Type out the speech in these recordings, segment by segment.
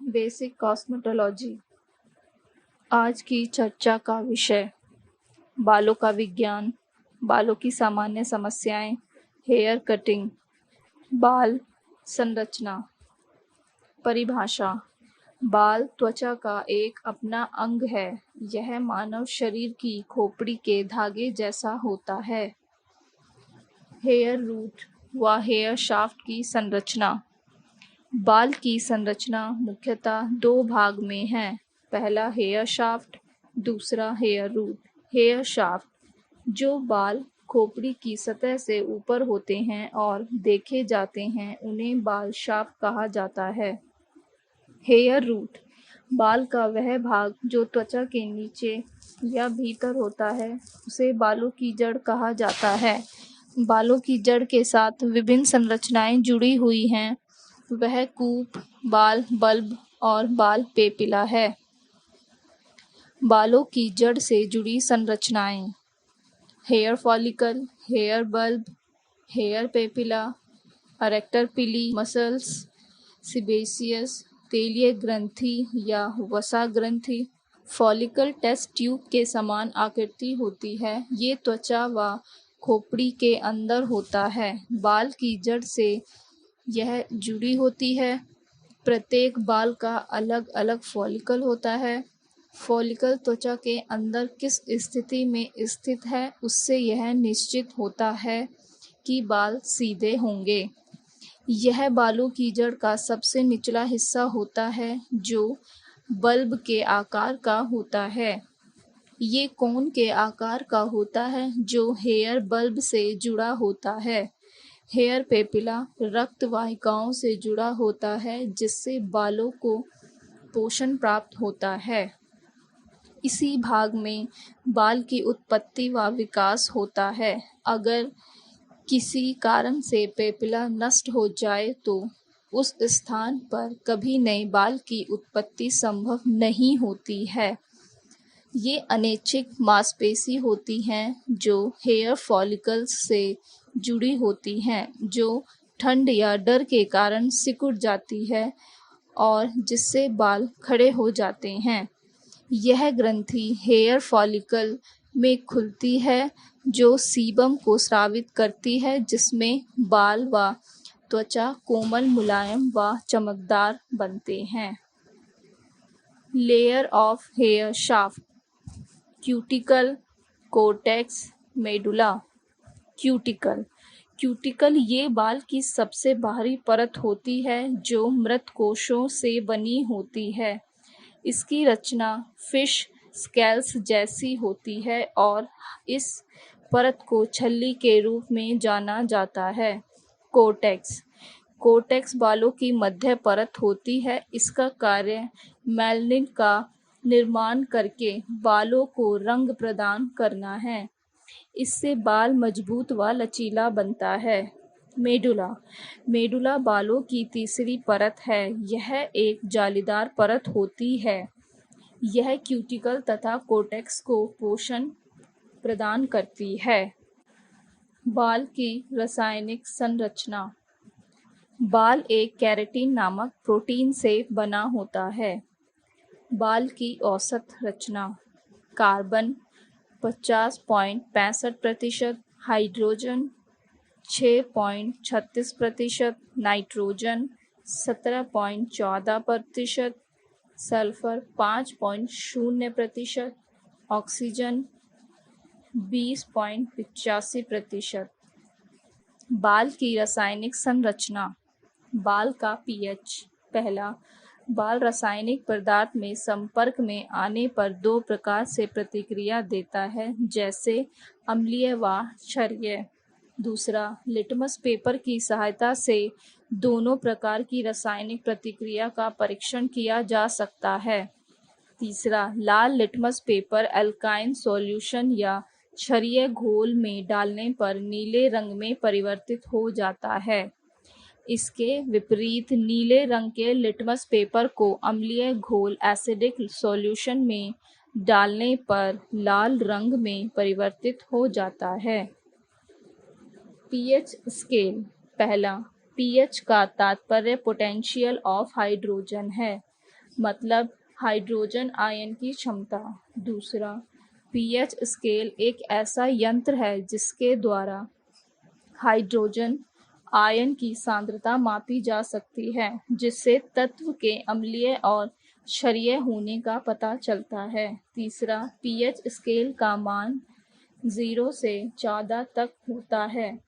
Basic cosmetology. आज की चर्चा का विषय बालों का विज्ञान, बालों की सामान्य समस्याएं, हेयर कटिंग, बाल संरचना। परिभाषा। बाल त्वचा का एक अपना अंग है। यह मानव शरीर की खोपड़ी के धागे जैसा होता है। हेयर रूट व हेयर शाफ्ट की संरचना। बाल की संरचना मुख्यतः दो भाग में है। पहला हेयर शाफ्ट, दूसरा हेयर रूट। हेयर शाफ्ट जो बाल खोपड़ी की सतह से ऊपर होते हैं और देखे जाते हैं, उन्हें बाल शाफ्ट कहा जाता है। हेयर रूट बाल का वह भाग जो त्वचा के नीचे या भीतर होता है, उसे बालों की जड़ कहा जाता है। बालों की जड़ के साथ विभिन्न संरचनाएं जुड़ी हुई हैं। वह कूप, बाल बल्ब और बाल पेपिला है। बालों की जड़ से जुड़ी संरचनाएं: hair follicle, hair bulb, hair papilla, arrector pili, muscles, sebaceous, तेलीय ग्रंथि या वसा ग्रंथि। फॉलिकल टेस्ट ट्यूब के समान आकृति होती है। ये त्वचा व खोपड़ी के अंदर होता है। बाल की जड़ से यह जुड़ी होती है। प्रत्येक बाल का अलग अलग फॉलिकल होता है। फॉलिकल त्वचा के अंदर किस स्थिति में स्थित है, उससे यह निश्चित होता है कि बाल सीधे होंगे। यह बालों की जड़ का सबसे निचला हिस्सा होता है, जो बल्ब के आकार का होता है। ये कोन के आकार का होता है, जो हेयर बल्ब से जुड़ा होता है। हेयर पेपिला रक्त वाहिकाओं से जुड़ा होता है, जिससे बालों को पोषण प्राप्त होता है। इसी भाग में बाल की उत्पत्ति व विकास होता है। अगर किसी कारण से पेपिला नष्ट हो जाए तो उस स्थान पर कभी नए बाल की उत्पत्ति संभव नहीं होती है। ये अनैच्छिक मांसपेशी होती हैं जो हेयर फॉलिकल्स से जुड़ी होती हैं, जो ठंड या डर के कारण सिकुड़ जाती है और जिससे बाल खड़े हो जाते हैं। यह ग्रंथि हेयर फॉलिकल में खुलती है, जो सीबम को स्रावित करती है, जिसमें बाल व त्वचा कोमल, मुलायम व चमकदार बनते हैं। Layer of hair shaft: cuticle, cortex, medulla. Cuticle ये बाल की सबसे बाहरी परत होती है, जो मृत कोशों से बनी होती है। इसकी रचना फिश स्केल्स जैसी होती है और इस परत को छल्ली के रूप में जाना जाता है। कोर्टेक्स बालों की मध्य परत होती है। इसका कार्य मेलनिन का निर्माण करके बालों को रंग प्रदान करना है। इससे बाल मजबूत व लचीला बनता है। मेडुला बालों की तीसरी परत है। यह एक जालीदार परत होती है। यह क्यूटिकल तथा कोर्टेक्स को पोषण प्रदान करती है। बाल की रासायनिक संरचना: बाल एक केराटिन नामक प्रोटीन से बना होता है। बाल की औसत रचना: carbon 50.65%, hydrogen 6.36%, nitrogen 17.14%, sulphur 5.0%, oxygen 20.85%। बाल की रासायनिक संरचना: बाल का पीएच। पहला, बाल रासायनिक पदार्थ में संपर्क में आने पर दो प्रकार से प्रतिक्रिया देता है, जैसे अम्लीय व क्षारीय। दूसरा, लिटमस पेपर की सहायता से दोनों प्रकार की रासायनिक प्रतिक्रिया का परीक्षण किया जा सकता है। तीसरा, लाल लिटमस पेपर एल्काइन सॉल्यूशन या क्षारीय घोल में डालने पर नीले रंग में परिवर्तित हो जाता है। इसके विपरीत, नीले रंग के लिटमस पेपर को अम्लीय घोल एसिडिक सॉल्यूशन में डालने पर लाल रंग में परिवर्तित हो जाता है। पीएच स्केल: पहला, पीएच का तात्पर्य पोटेंशियल ऑफ हाइड्रोजन है। मतलब हाइड्रोजन आयन की क्षमता। दूसरा, पीएच स्केल एक ऐसा यंत्र है जिसके द्वारा हाइड्रोजन आयन की सांद्रता मापी जा सकती है, जिससे तत्व के अम्लीय और क्षारीय होने का पता चलता है। तीसरा, पीएच स्केल का मान 0 से 14 तक होता है।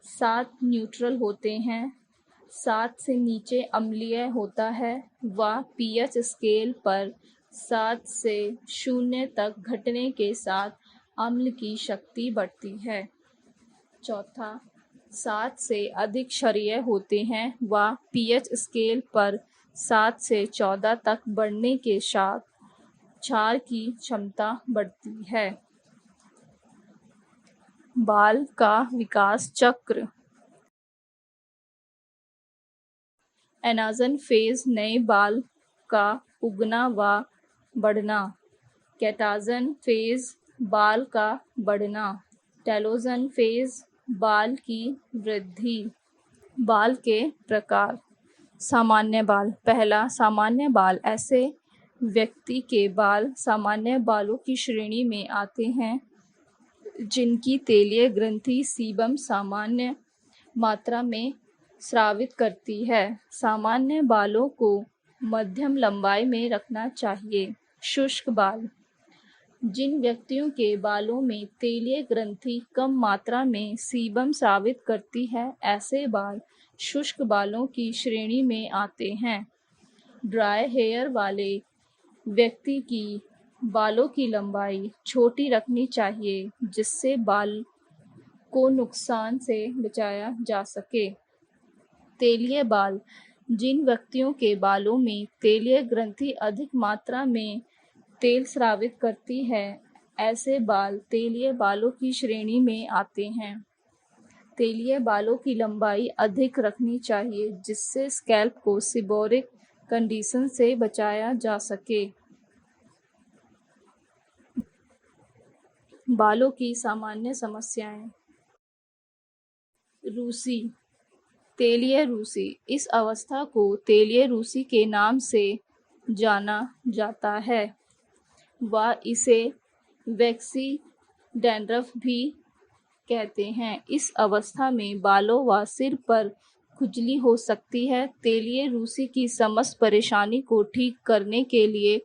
7 न्यूट्रल होते हैं, 7 से नीचे अम्लीय होता है व पीएच स्केल पर 7 से 0 तक घटने के साथ अम्ल की शक्ति बढ़ती है। चौथा, 7 से अधिक क्षारीय होते हैं व पीएच स्केल पर 7 से 14 तक बढ़ने के साथ क्षार की क्षमता बढ़ती है। बाल का विकास चक्र। एनाजन फेज नए बाल का उगना व बढ़ना। कैटाजन फेज बाल का बढ़ना। टेलोजन फेज बाल की वृद्धि। बाल के प्रकार। सामान्य बाल। पहला, सामान्य बाल ऐसे व्यक्ति के बाल सामान्य बालों की श्रेणी में आते हैं जिनकी तेलीय ग्रंथि सीबम सामान्य मात्रा में स्रावित करती है। सामान्य बालों को मध्यम लंबाई में रखना चाहिए। शुष्क बाल। जिन व्यक्तियों के बालों में तेलीय ग्रंथि कम मात्रा में सीबम स्रावित करती है, ऐसे बाल शुष्क बालों की श्रेणी में आते हैं। ड्राई हेयर वाले व्यक्ति की बालों की लंबाई छोटी रखनी चाहिए, जिससे बाल को नुकसान से बचाया जा सके। तेलीय बाल। जिन व्यक्तियों के बालों में तेलीय ग्रंथि अधिक मात्रा में तेल स्रावित करती है, ऐसे बाल तेलीय बालों की श्रेणी में आते हैं। तेलीय बालों की लंबाई अधिक रखनी चाहिए, जिससे स्कैल्प को सीबोरिक कंडीशन से बचाया जा सके। बालों की सामान्य समस्याएं। रूसी। तेलीय रूसी। इस अवस्था को तेलीय रूसी के नाम से जाना जाता है व इसे वैक्सी डैंड्रफ भी कहते हैं। इस अवस्था में बालों व सिर पर खुजली हो सकती है। तेलीय रूसी की समस्त परेशानी को ठीक करने के लिए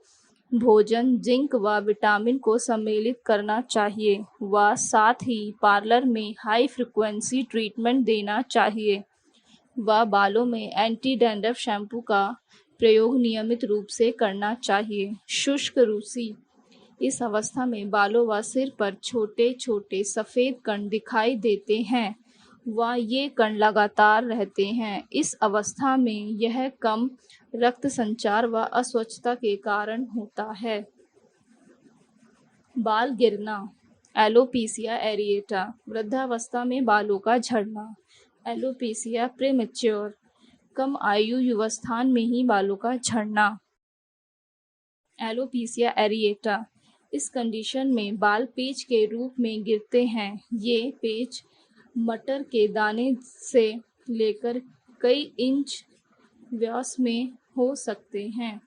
भोजन, जिंक व विटामिन को सम्मिलित करना चाहिए व साथ ही पार्लर में हाई फ्रिक्वेंसी ट्रीटमेंट देना चाहिए व बालों में एंटी डैंड्रफ शैम्पू का प्रयोग नियमित रूप से करना चाहिए। शुष्क रूसी। इस अवस्था में बालों व सिर पर छोटे छोटे सफ़ेद कण दिखाई देते हैं व ये कण लगातार रहते हैं। इस अवस्था में यह कम रक्त संचार व अस्वच्छता के कारण होता है। बाल गिरना। Alopecia areata. वृद्धावस्था में बालों का झड़ना। Alopecia premature. कम आयु युवस्थान में ही बालों का झड़ना। Alopecia areata. इस कंडीशन में बाल पेच के रूप में गिरते हैं। ये पेच मटर के दाने से लेकर कई इंच व्यास में हो सकते हैं।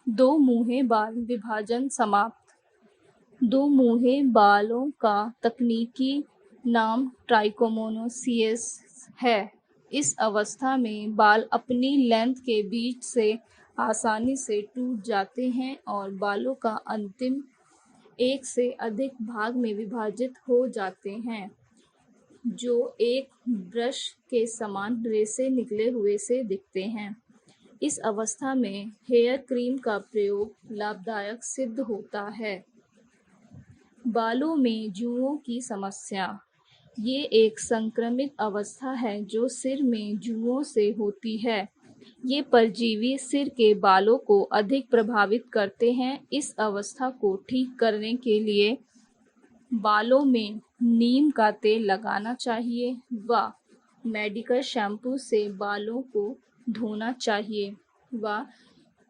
दो मुँहे बाल विभाजन समाप्त। दो मुँहे बालों का तकनीकी नाम ट्राइकोमोनोसिस है। इस अवस्था में बाल अपनी लेंथ के बीच से आसानी से टूट जाते हैं और बालों का अंतिम एक से अधिक भाग में विभाजित हो जाते हैं, जो एक ब्रश के समान रेसे निकले हुए से दिखते हैं। इस अवस्था में हेयर क्रीम का प्रयोग लाभदायक सिद्ध होता है। बालों में जुओं की समस्या। ये एक संक्रमित अवस्था है जो सिर में जुओं से होती है। ये परजीवी सिर के बालों को अधिक प्रभावित करते हैं। इस अवस्था को ठीक करने के लिए बालों में नीम का तेल लगाना चाहिए व मेडिकल शैम्पू से बालों को धोना चाहिए व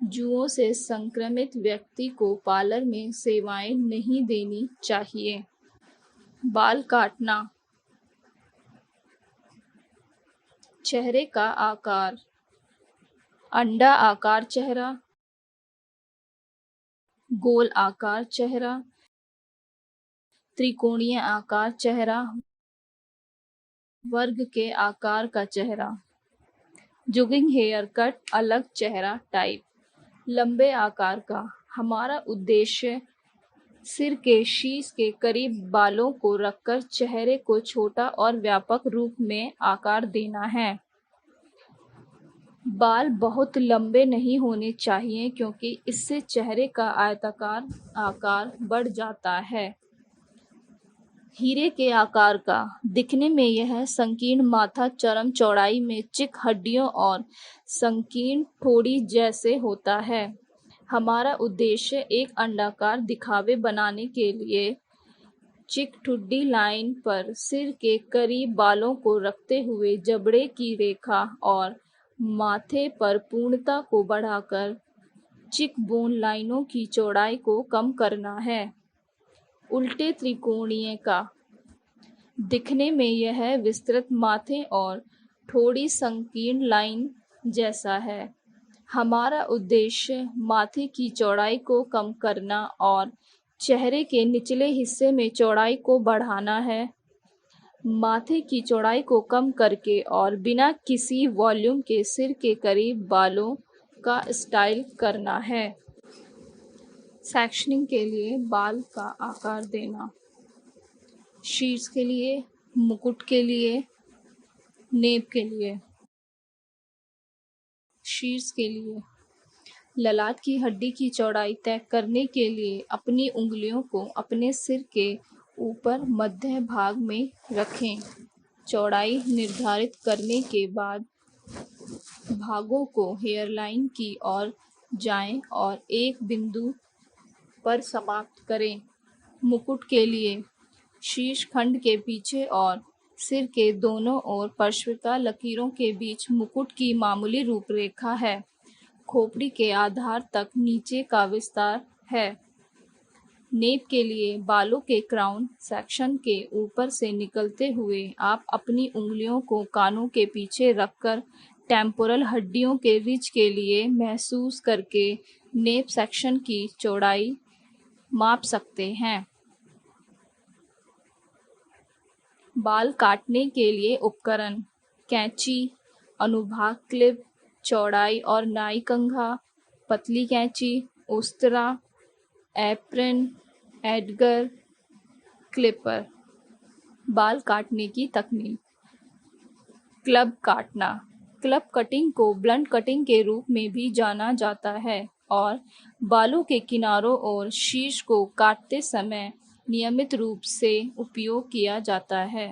जुओं से संक्रमित व्यक्ति को पार्लर में सेवाएं नहीं देनी चाहिए। बाल काटना। चेहरे का आकार। अंडा आकार चेहरा, गोल आकार चेहरा, त्रिकोणीय आकार चेहरा, वर्ग के आकार का चेहरा। जोगिंग हेयर कट, अलग चेहरा टाइप। लंबे आकार का, हमारा उद्देश्य सिर के शीश के करीब बालों को रखकर चेहरे को छोटा और व्यापक रूप में आकार देना है। बाल बहुत लंबे नहीं होने चाहिए क्योंकि इससे चेहरे का आयताकार आकार बढ़ जाता है। हीरे के आकार का, दिखने में यह संकीर्ण माथा चरम चौड़ाई में चिक हड्डियों और संकीर्ण ठोड़ी जैसे होता है। हमारा उद्देश्य एक अंडाकार दिखावे बनाने के लिए चिक ठुड्डी लाइन पर सिर के करीब बालों को रखते हुए जबड़े की रेखा और माथे पर पूर्णता को बढ़ाकर चिक बोन लाइनों की चौड़ाई को कम करना है। उल्टे त्रिकोणीय का, दिखने में यह विस्तृत माथे और थोड़ी संकीर्ण लाइन जैसा है। हमारा उद्देश्य माथे की चौड़ाई को कम करना और चेहरे के निचले हिस्से में चौड़ाई को बढ़ाना है। माथे की चौड़ाई को कम करके और बिना किसी वॉल्यूम के सिर के करीब बालों का स्टाइल करना है। सेक्शनिंग के लिए बाल का आकार देना। शीर्ष के लिए, मुकुट के लिए, नेप के लिए। शीर्ष के लिए, ललाट की हड्डी की चौड़ाई तय करने के लिए अपनी उंगलियों को अपने सिर के ऊपर मध्य भाग में रखें। चौड़ाई निर्धारित करने के बाद भागों को हेयरलाइन की ओर जाएं और एक बिंदु पर समाप्त करें। मुकुट के लिए, शीर्ष खंड के पीछे और सिर के दोनों ओर पार्श्विका लकीरों के बीच मुकुट की मामूली रूपरेखा है। खोपड़ी के आधार तक नीचे का विस्तार है। नेप के लिए, बालों के क्राउन सेक्शन के ऊपर से निकलते हुए आप अपनी उंगलियों को कानों के पीछे रखकर टेम्पोरल हड्डियों के रिज के लिए महसूस करके नेप सेक्शन की चौड़ाई माप सकते हैं। बाल काटने के लिए उपकरण: कैंची, अनुभाग क्लिप, चौड़ाई और नाई कंघा, पतली कैंची, उस्तरा, एप्रन, एडगर, क्लिपर। बाल काटने की तकनीक: क्लब काटना। क्लब कटिंग को ब्लंट कटिंग के रूप में भी जाना जाता है और बालों के किनारों और शीर्ष को काटते समय नियमित रूप से उपयोग किया जाता है।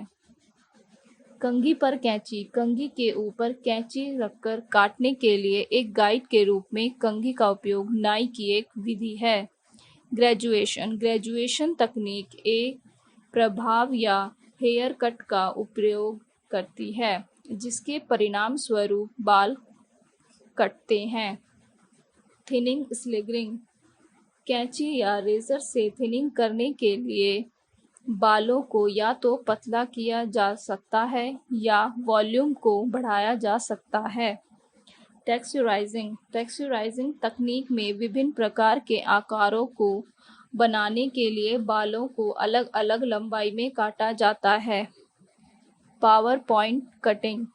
कंघी पर कैंची, कंघी के ऊपर कैंची रखकर काटने के लिए एक गाइड के रूप में कंघी का उपयोग नाई की एक विधि है। ग्रेजुएशन, ग्रेजुएशन तकनीक एक प्रभाव या हेयर कट का उपयोग करती है जिसके परिणाम स्वरूप बाल कटते हैं। थिनिंग स्लिगरिंग, कैंची या रेजर से थिनिंग करने के लिए बालों को या तो पतला किया जा सकता है या वॉल्यूम को बढ़ाया जा सकता है। टेक्सचराइजिंग, टेक्सचराइजिंग तकनीक में विभिन्न प्रकार के आकारों को बनाने के लिए बालों को अलग अलग लंबाई में काटा जाता है। पावर पॉइंट कटिंग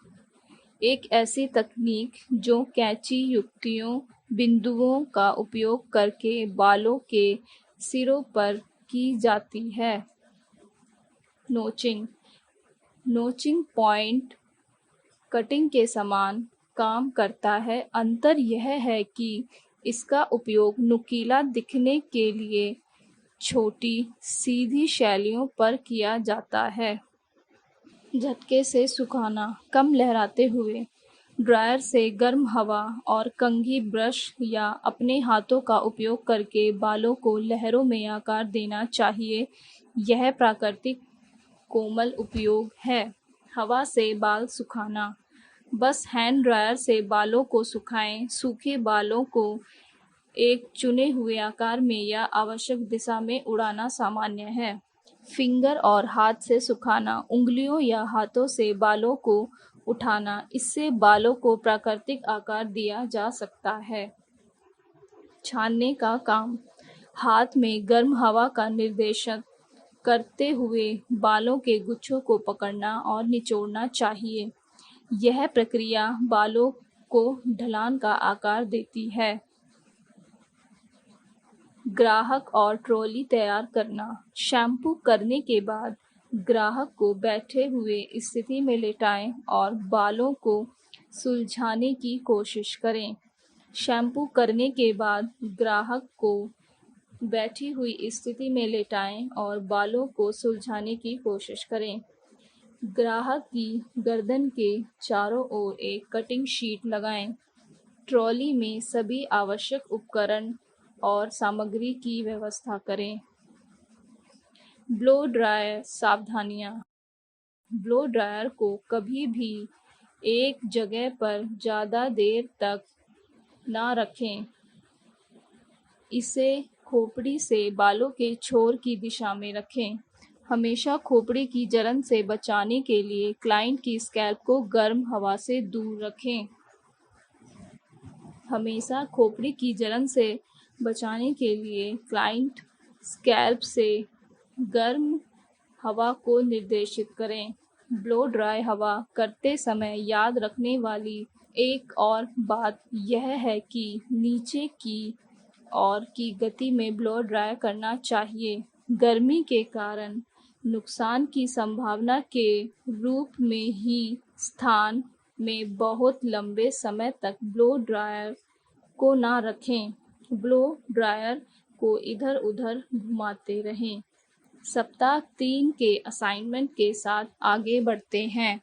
एक ऐसी तकनीक जो कैंची युक्तियों बिंदुओं का उपयोग करके बालों के सिरों पर की जाती है। नोचिंग, नोचिंग पॉइंट कटिंग के समान काम करता है। अंतर यह है कि इसका उपयोग नुकीला दिखने के लिए छोटी सीधी शैलियों पर किया जाता है। झटके से सुखाना, कम लहराते हुए ड्रायर से गर्म हवा और कंघी, ब्रश या अपने हाथों का उपयोग करके बालों को लहरों में आकार देना चाहिए। यह प्राकृतिक कोमल उपयोग है। हवा से बाल सुखाना, बस हैंड ड्रायर से बालों को सुखाएं। सूखे बालों को एक चुने हुए आकार में या आवश्यक दिशा में उड़ाना सामान्य है। फिंगर और हाथ से सुखाना, उंगलियों या हाथों से बालों को उठाना, इससे बालों को प्राकृतिक आकार दिया जा सकता है। छानने का काम, हाथ में गर्म हवा का निर्देशन करते हुए बालों के गुच्छों को पकड़ना और निचोड़ना चाहिए। यह प्रक्रिया बालों को ढलान का आकार देती है। ग्राहक और ट्रॉली तैयार करना, शैम्पू करने के बाद ग्राहक को बैठे हुए स्थिति में लेटाएं और बालों को सुलझाने की कोशिश करें। शैम्पू करने के बाद ग्राहक को बैठी हुई स्थिति में लेटाएं और बालों को सुलझाने की कोशिश करें। ग्राहक की गर्दन के चारों ओर एक कटिंग शीट लगाएं। ट्रॉली में सभी आवश्यक उपकरण और सामग्री की व्यवस्था करें। ब्लो ड्रायर सावधानियां, ब्लो ड्रायर को कभी भी एक जगह पर ज़्यादा देर तक ना रखें। इसे खोपड़ी से बालों के छोर की दिशा में रखें। हमेशा खोपड़ी की जलन से बचाने के लिए क्लाइंट की स्कैल्प को गर्म हवा से दूर रखें। हमेशा खोपड़ी की जलन से बचाने के लिए क्लाइंट स्कैल्प से गर्म हवा को निर्देशित करें। ब्लो ड्राई हवा करते समय याद रखने वाली एक और बात यह है कि नीचे की ओर की गति में ब्लो ड्राई करना चाहिए। गर्मी के कारण नुकसान की संभावना के रूप में ही स्थान में बहुत लंबे समय तक ब्लो ड्रायर को ना रखें। ब्लो ड्रायर को इधर-उधर घुमाते रहें। सप्ताह 3 के असाइनमेंट के साथ आगे बढ़ते हैं।